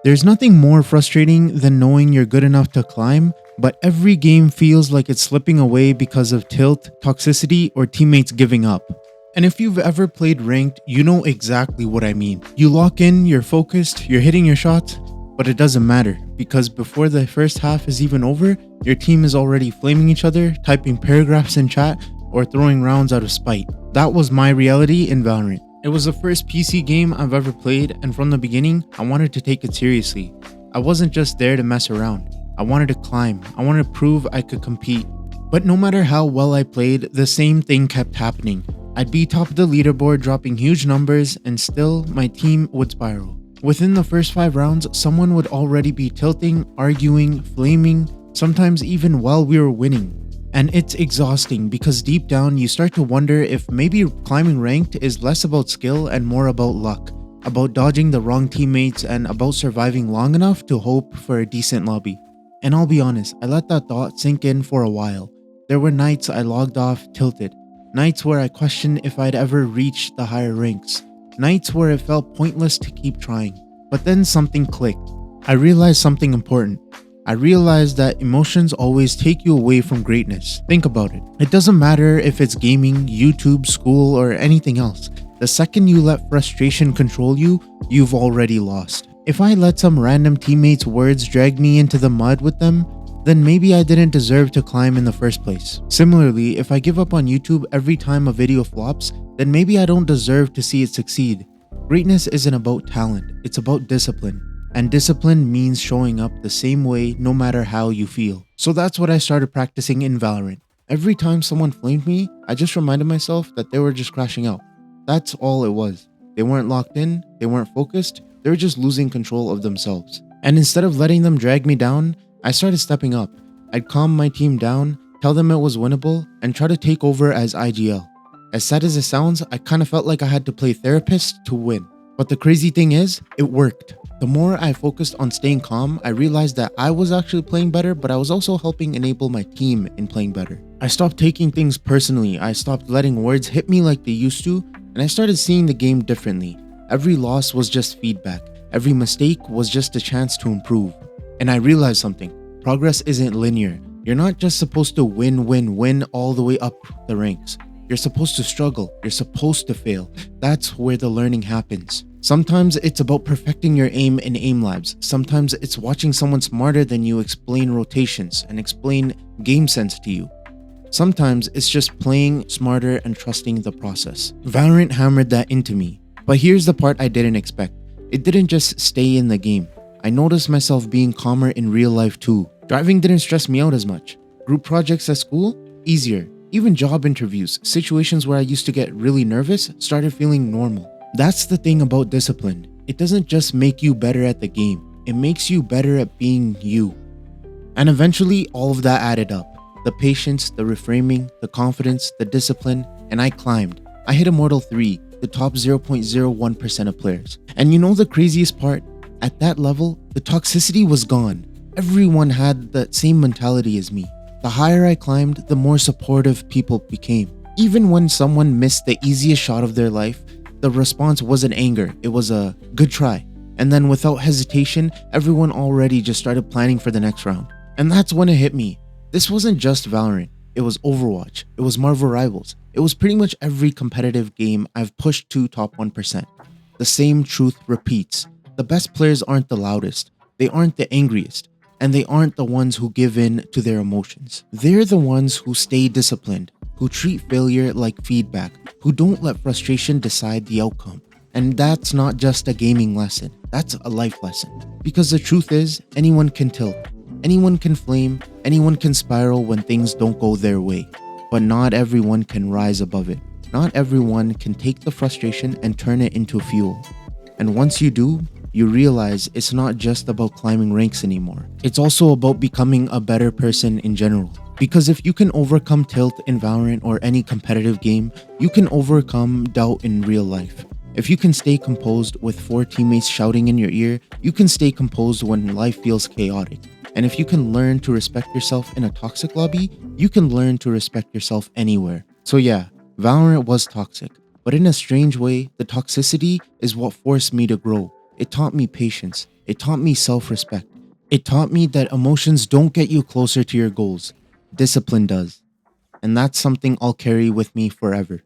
There's nothing more frustrating than knowing you're good enough to climb, but every game feels like it's slipping away because of tilt, toxicity, or teammates giving up. And if you've ever played ranked, you know exactly what I mean. You lock in, you're focused, you're hitting your shots, but it doesn't matter because before the first half is even over, your team is already flaming each other, typing paragraphs in chat, or throwing rounds out of spite. That was my reality in Valorant. It was the first PC game I've ever played, and from the beginning, I wanted to take it seriously. I wasn't just there to mess around. I wanted to climb. I wanted to prove I could compete. But no matter how well I played, the same thing kept happening. I'd be top of the leaderboard dropping huge numbers, and still, my team would spiral. Within the first 5 rounds, someone would already be tilting, arguing, flaming, sometimes even while we were winning. And it's exhausting because deep down you start to wonder if maybe climbing ranked is less about skill and more about luck, about dodging the wrong teammates and about surviving long enough to hope for a decent lobby. And I'll be honest, I let that thought sink in for a while. There were nights I logged off tilted, nights where I questioned if I'd ever reach the higher ranks, nights where it felt pointless to keep trying. But then something clicked. I realized something important. I realized that emotions always take you away from greatness. Think about it. It doesn't matter if it's gaming, YouTube, school, or anything else. The second you let frustration control you, you've already lost. If I let some random teammate's words drag me into the mud with them, then maybe I didn't deserve to climb in the first place. Similarly, if I give up on YouTube every time a video flops, then maybe I don't deserve to see it succeed. Greatness isn't about talent, it's about discipline. And discipline means showing up the same way no matter how you feel. So that's what I started practicing in Valorant. Every time someone flamed me, I just reminded myself that they were just crashing out. That's all it was. They weren't locked in, they weren't focused, they were just losing control of themselves. And instead of letting them drag me down, I started stepping up. I'd calm my team down, tell them it was winnable, and try to take over as IGL. As sad as it sounds, I kind of felt like I had to play therapist to win. But the crazy thing is, it worked. The more I focused on staying calm, I realized that I was actually playing better, but I was also helping enable my team in playing better. I stopped taking things personally, I stopped letting words hit me like they used to, and I started seeing the game differently. Every loss was just feedback. Every mistake was just a chance to improve. And I realized something. Progress isn't linear. You're not just supposed to win all the way up the ranks. You're supposed to struggle. You're supposed to fail. That's where the learning happens. Sometimes it's about perfecting your aim in aim labs. Sometimes it's watching someone smarter than you explain rotations and explain game sense to you. Sometimes it's just playing smarter and trusting the process. Valorant hammered that into me. But here's the part I didn't expect. It didn't just stay in the game. I noticed myself being calmer in real life too. Driving didn't stress me out as much. Group projects at school? Easier. Even job interviews, situations where I used to get really nervous, started feeling normal. That's the thing about discipline. It doesn't just make you better at the game. It makes you better at being you. And eventually, all of that added up. The patience, the reframing, the confidence, the discipline, and I climbed. I hit Immortal 3, the top 0.01% of players. And you know the craziest part? At that level, the toxicity was gone. Everyone had the same mentality as me. The higher I climbed, the more supportive people became. Even when someone missed the easiest shot of their life, the response wasn't anger, it was a good try. And then without hesitation, everyone already just started planning for the next round. And that's when it hit me. This wasn't just Valorant, it was Overwatch, it was Marvel Rivals, it was pretty much every competitive game I've pushed to top 1%. The same truth repeats. The best players aren't the loudest, they aren't the angriest, and they aren't the ones who give in to their emotions. They're the ones who stay disciplined, who treat failure like feedback, who don't let frustration decide the outcome. And that's not just a gaming lesson, that's a life lesson. Because the truth is, anyone can tilt, anyone can flame, anyone can spiral when things don't go their way. But not everyone can rise above it. Not everyone can take the frustration and turn it into fuel. And once you do, you realize it's not just about climbing ranks anymore. It's also about becoming a better person in general. Because if you can overcome tilt in Valorant or any competitive game, you can overcome doubt in real life. If you can stay composed with 4 teammates shouting in your ear, you can stay composed when life feels chaotic. And if you can learn to respect yourself in a toxic lobby, you can learn to respect yourself anywhere. So yeah, Valorant was toxic. But in a strange way, the toxicity is what forced me to grow. It taught me patience. It taught me self-respect. It taught me that emotions don't get you closer to your goals. Discipline does. And that's something I'll carry with me forever.